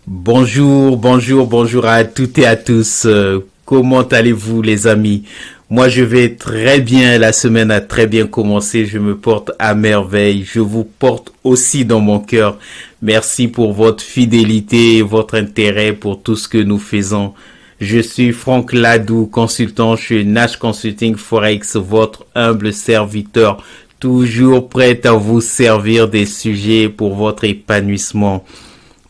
Bonjour, bonjour, bonjour à toutes et à tous. Comment allez-vous les amis? Moi je vais très bien, la semaine a très bien commencé, je me porte à merveille, je vous porte aussi dans mon cœur. Merci pour votre fidélité et votre intérêt pour tout ce que nous faisons. Je suis Franck Ladou, consultant chez Nash Consulting Forex, votre humble serviteur, toujours prêt à vous servir des sujets pour votre épanouissement.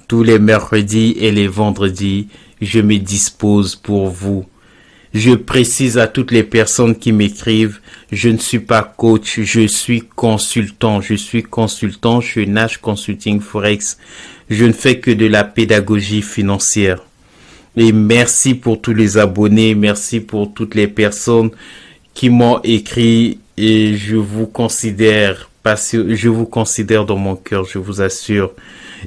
Tous les mercredis et les vendredis, je me dispose pour vous. Je précise à toutes les personnes qui m'écrivent, je ne suis pas coach, je suis consultant. Je suis consultant chez Nash Consulting Forex. Je ne fais que de la pédagogie financière. Et merci pour tous les abonnés, merci pour toutes les personnes qui m'ont écrit et je vous considère dans mon cœur, je vous assure.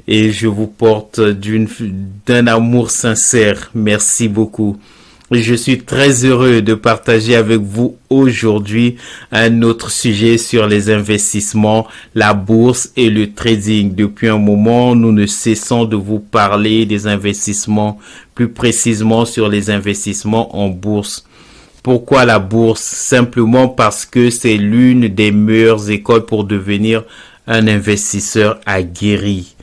Et je vous porte d'un amour sincère. Merci beaucoup. Je suis très heureux de partager avec vous aujourd'hui un autre sujet sur les investissements, la bourse et le trading. Depuis un moment, nous ne cessons de vous parler des investissements, plus précisément sur les investissements en bourse. Pourquoi la bourse? Simplement parce que c'est l'une des meilleures écoles pour devenir un investisseur aguerri.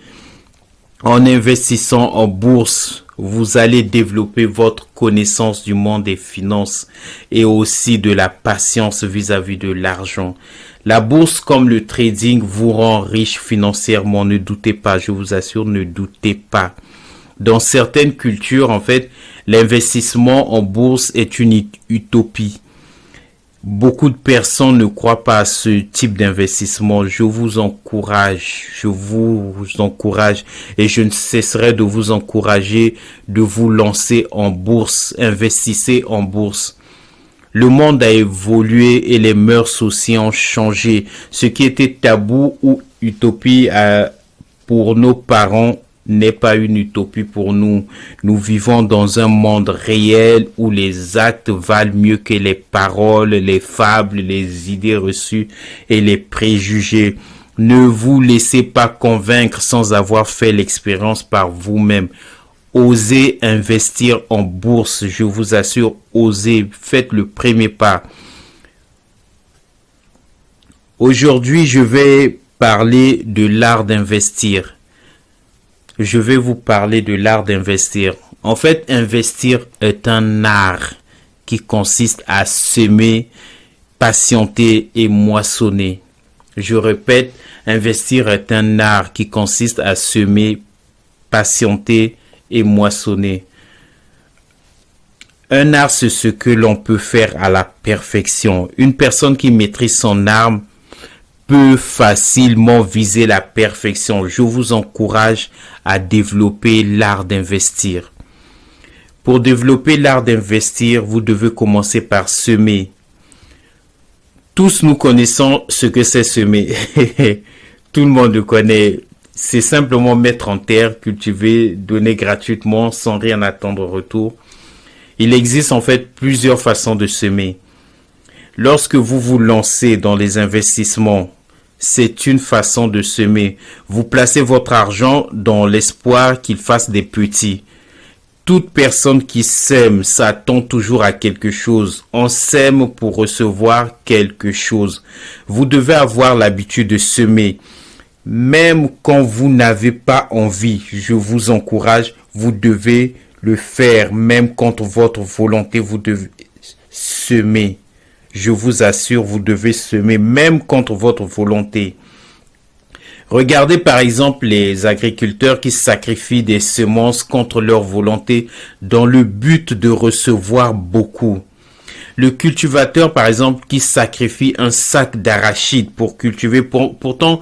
En investissant en bourse, vous allez développer votre connaissance du monde des finances et aussi de la patience vis-à-vis de l'argent. La bourse comme le trading vous rend riche financièrement, ne doutez pas, je vous assure, ne doutez pas. Dans certaines cultures, en fait, l'investissement en bourse est une utopie. Beaucoup de personnes ne croient pas à ce type d'investissement. Je vous encourage et je ne cesserai de vous encourager de vous lancer en bourse. Investissez en bourse. Le monde a évolué et les mœurs aussi ont changé. Ce qui était tabou ou utopie pour nos parents n'est pas une utopie pour nous. Nous vivons dans un monde réel où les actes valent mieux que les paroles, les fables, les idées reçues et les préjugés. Ne vous laissez pas convaincre sans avoir fait l'expérience par vous-même. Osez investir en bourse, je vous assure, osez, faites le premier pas. Aujourd'hui, je vais parler de l'art d'investir. Je vais vous parler de l'art d'investir. En fait, investir est un art qui consiste à semer, patienter et moissonner. Je répète, investir est un art qui consiste à semer, patienter et moissonner. Un art, c'est ce que l'on peut faire à la perfection. Une personne qui maîtrise son art peut facilement viser la perfection. Je vous encourage à développer l'art d'investir. Pour développer l'art d'investir, vous devez commencer par semer. Tous nous connaissons ce que c'est semer. Tout le monde le connaît. C'est simplement mettre en terre, cultiver, donner gratuitement sans rien attendre en retour. Il existe en fait plusieurs façons de semer. Lorsque vous vous lancez dans les investissements, c'est une façon de semer. Vous placez votre argent dans l'espoir qu'il fasse des petits. Toute personne qui sème s'attend toujours à quelque chose. On sème pour recevoir quelque chose. Vous devez avoir l'habitude de semer. Même quand vous n'avez pas envie, je vous encourage, vous devez le faire. Même contre votre volonté, vous devez semer. Je vous assure, vous devez semer même contre votre volonté. Regardez par exemple les agriculteurs qui sacrifient des semences contre leur volonté dans le but de recevoir beaucoup. Le cultivateur par exemple qui sacrifie un sac d'arachides pour cultiver, pourtant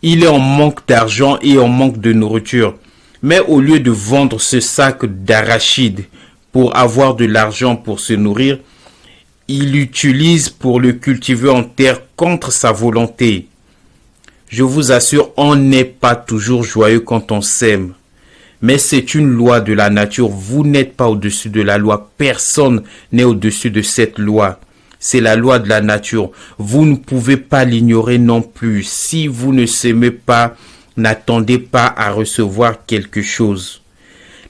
il est en manque d'argent et en manque de nourriture. Mais au lieu de vendre ce sac d'arachides pour avoir de l'argent pour se nourrir, il l'utilise pour le cultiver en terre contre sa volonté. Je vous assure, on n'est pas toujours joyeux quand on sème. Mais c'est une loi de la nature. Vous n'êtes pas au-dessus de la loi. Personne n'est au-dessus de cette loi. C'est la loi de la nature. Vous ne pouvez pas l'ignorer non plus. Si vous ne s'aimez pas, n'attendez pas à recevoir quelque chose.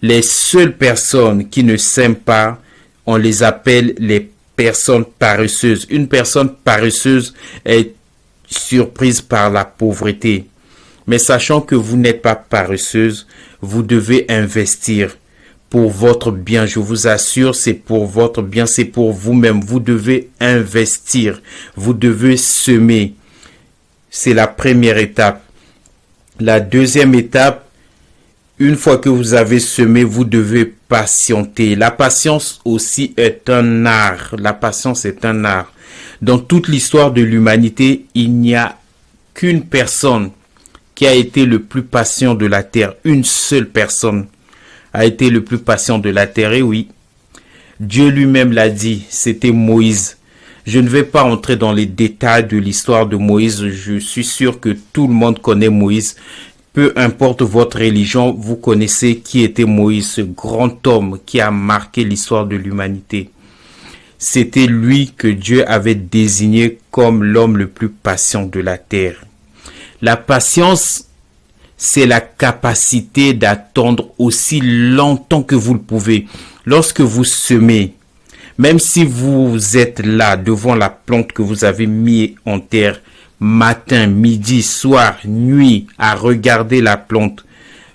Les seules personnes qui ne s'aiment pas, on les appelle les personnes paresseuses. Une personne paresseuse est surprise par la pauvreté. Mais sachant que vous n'êtes pas paresseuse, vous devez investir pour votre bien. Je vous assure, c'est pour votre bien, c'est pour vous-même. Vous devez investir, vous devez semer. C'est la première étape. La deuxième étape, une fois que vous avez semé, vous devez patienter. La patience aussi est un art. La patience est un art. Dans toute l'histoire de l'humanité, il n'y a qu'une personne qui a été le plus patient de la terre. Une seule personne a été le plus patient de la terre. Et oui, Dieu lui-même l'a dit, c'était Moïse. Je ne vais pas entrer dans les détails de l'histoire de Moïse. Je suis sûr que tout le monde connaît Moïse. Peu importe votre religion, vous connaissez qui était Moïse, ce grand homme qui a marqué l'histoire de l'humanité. C'était lui que Dieu avait désigné comme l'homme le plus patient de la terre. La patience, c'est la capacité d'attendre aussi longtemps que vous le pouvez. Lorsque vous semez, même si vous êtes là devant la plante que vous avez mise en terre, matin, midi, soir, nuit, à regarder la plante,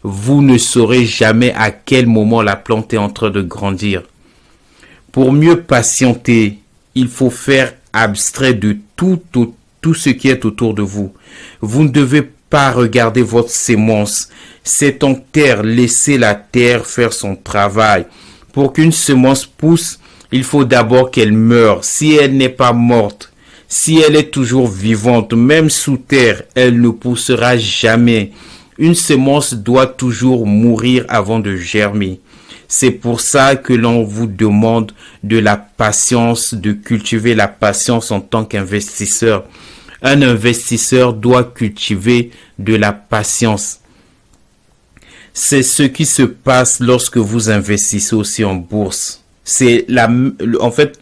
vous ne saurez jamais à quel moment la plante est en train de grandir. Pour mieux patienter, il faut faire abstrait de tout ce qui est autour de vous. Vous ne devez pas regarder votre sémence. C'est en terre, laissez la terre faire son travail. Pour qu'une semence pousse, il faut d'abord qu'elle meure. Si elle n'est pas morte, si elle est toujours vivante, même sous terre, elle ne poussera jamais. Une semence doit toujours mourir avant de germer. C'est pour ça que l'on vous demande de la patience, de cultiver la patience en tant qu'investisseur. Un investisseur doit cultiver de la patience. C'est ce qui se passe lorsque vous investissez aussi en bourse. C'est en fait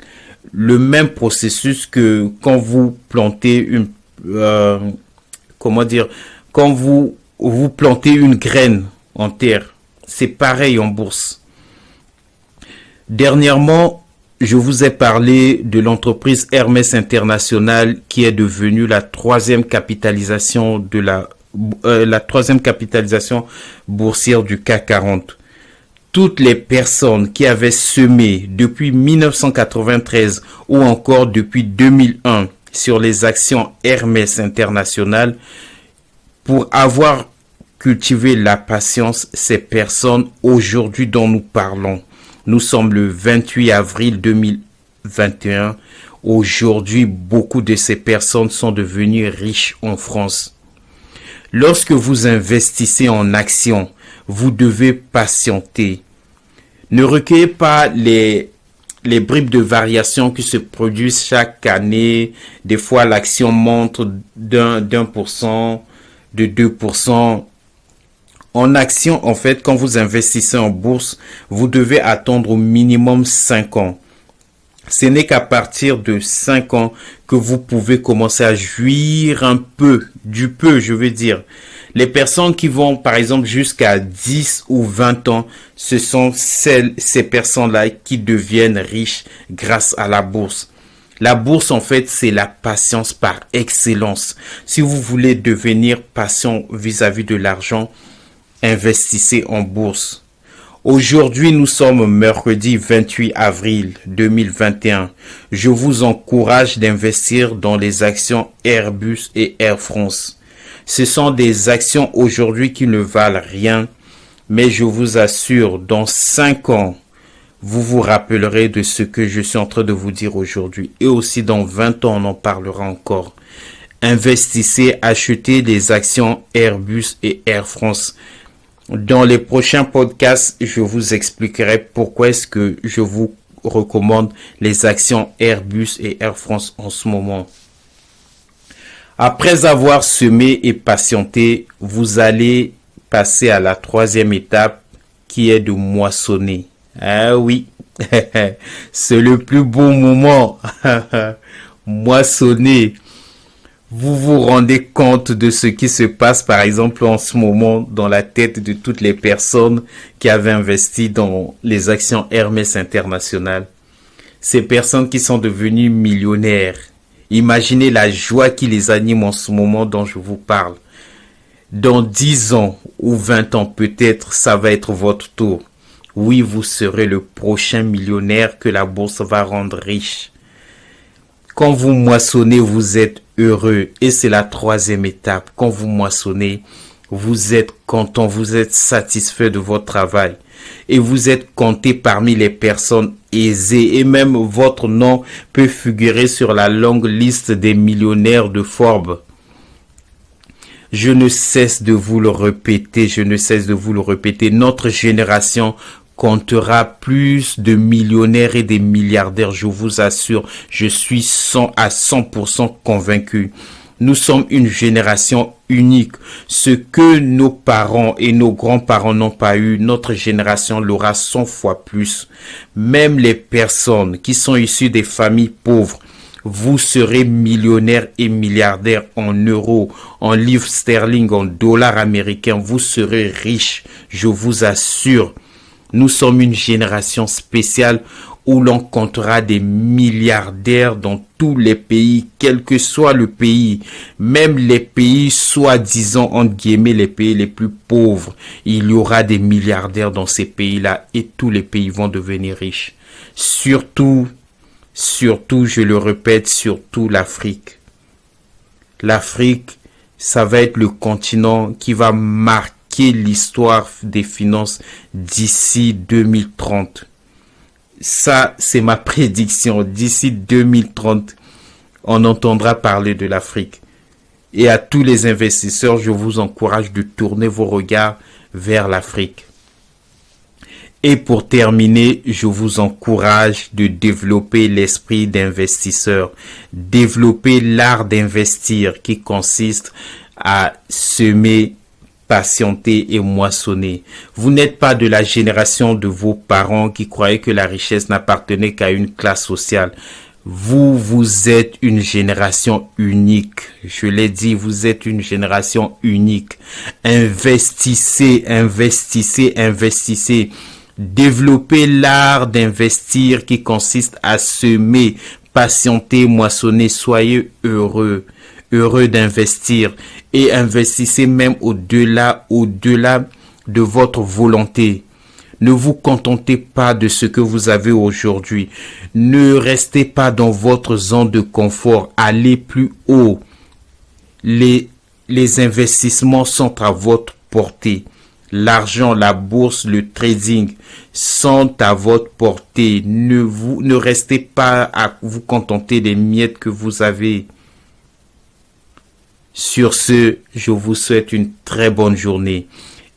le même processus que quand vous plantez quand vous plantez une graine en terre. C'est pareil en bourse. Dernièrement, je vous ai parlé de l'entreprise Hermès International qui est devenue la troisième capitalisation boursière du CAC 40. Toutes les personnes qui avaient semé depuis 1993 ou encore depuis 2001 sur les actions Hermès International, pour avoir cultivé la patience, ces personnes aujourd'hui dont nous parlons, nous sommes le 28 avril 2021. Aujourd'hui, beaucoup de ces personnes sont devenues riches en France. Lorsque vous investissez en actions, vous devez patienter. Ne recueillez pas les bribes de variation qui se produisent chaque année. Des fois, l'action monte d'1%, de 2%. En action, en fait, quand vous investissez en bourse, vous devez attendre au minimum 5 ans. Ce n'est qu'à partir de 5 ans que vous pouvez commencer à jouir je veux dire. Les personnes qui vont, par exemple, jusqu'à 10 ou 20 ans, ce sont ces personnes-là qui deviennent riches grâce à la bourse. La bourse, en fait, c'est la patience par excellence. Si vous voulez devenir patient vis-à-vis de l'argent, investissez en bourse. Aujourd'hui, nous sommes mercredi 28 avril 2021. Je vous encourage d'investir dans les actions Airbus et Air France. Ce sont des actions aujourd'hui qui ne valent rien, mais je vous assure, dans 5 ans, vous vous rappellerez de ce que je suis en train de vous dire aujourd'hui. Et aussi dans 20 ans, on en parlera encore. Investissez, achetez des actions Airbus et Air France. Dans les prochains podcasts, je vous expliquerai pourquoi est-ce que je vous recommande les actions Airbus et Air France en ce moment. Après avoir semé et patienté, vous allez passer à la troisième étape qui est de moissonner. Ah oui, c'est le plus beau moment. Moissonner. Vous vous rendez compte de ce qui se passe, par exemple, en ce moment, dans la tête de toutes les personnes qui avaient investi dans les actions Hermès International? Ces personnes qui sont devenues millionnaires. Imaginez la joie qui les anime en ce moment dont je vous parle. Dans 10 ans ou 20 ans peut-être, ça va être votre tour. Oui, vous serez le prochain millionnaire que la bourse va rendre riche. Quand vous moissonnez, vous êtes heureux. Et c'est la troisième étape. Quand vous moissonnez, vous êtes content, vous êtes satisfait de votre travail. Et vous êtes compté parmi les personnes aisées. Et même votre nom peut figurer sur la longue liste des millionnaires de Forbes. Je ne cesse de vous le répéter, Notre génération comptera plus de millionnaires et des milliardaires, je vous assure. Je suis à 100% convaincu. Nous sommes une génération unique. Ce que nos parents et nos grands-parents n'ont pas eu, notre génération l'aura 100 fois plus. Même les personnes qui sont issues des familles pauvres, vous serez millionnaire et milliardaire en euros, en livres sterling, en dollars américains. Vous serez riche, je vous assure. Nous sommes une génération spéciale où l'on comptera des milliardaires dans tous les pays, quel que soit le pays, même les pays soi-disant, entre guillemets, les pays les plus pauvres. Il y aura des milliardaires dans ces pays-là et tous les pays vont devenir riches. Surtout, je le répète, surtout l'Afrique. L'Afrique, ça va être le continent qui va marquer l'histoire des finances d'ici 2030. Ça, c'est ma prédiction. D'ici 2030, on entendra parler de l'Afrique. Et à tous les investisseurs, je vous encourage de tourner vos regards vers l'Afrique. Et pour terminer, je vous encourage de développer l'esprit d'investisseur, développer l'art d'investir qui consiste à semer, patienter et moissonner. Vous n'êtes pas de la génération de vos parents qui croyaient que la richesse n'appartenait qu'à une classe sociale. Vous êtes une génération unique. Je l'ai dit, vous êtes une génération unique. Investissez. Développez l'art d'investir qui consiste à semer, patienter, moissonner. Soyez heureux d'investir et investissez même au-delà de votre volonté. Ne vous contentez pas de ce que vous avez aujourd'hui. Ne restez pas dans votre zone de confort. Allez plus haut. Les investissements sont à votre portée. L'argent, la bourse, le trading sont à votre portée. Ne restez pas à vous contenter des miettes que vous avez. Sur ce, je vous souhaite une très bonne journée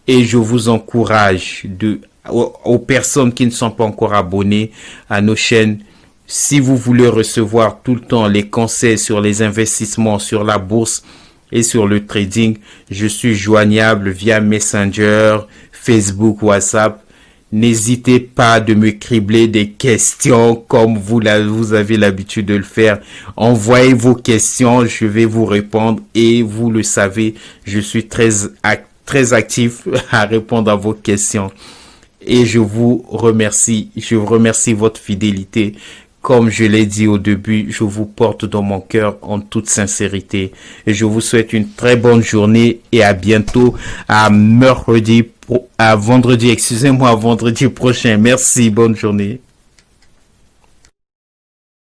et je vous encourage aux personnes qui ne sont pas encore abonnées à nos chaînes, si vous voulez recevoir tout le temps les conseils sur les investissements, sur la bourse et sur le trading, je suis joignable via Messenger, Facebook, WhatsApp. N'hésitez pas de me cribler des questions comme vous avez l'habitude de le faire. Envoyez vos questions, je vais vous répondre et vous le savez, je suis très actif à répondre à vos questions. Et je vous remercie votre fidélité. Comme je l'ai dit au début, je vous porte dans mon cœur en toute sincérité. Et je vous souhaite une très bonne journée et à bientôt à vendredi prochain. Merci, bonne journée.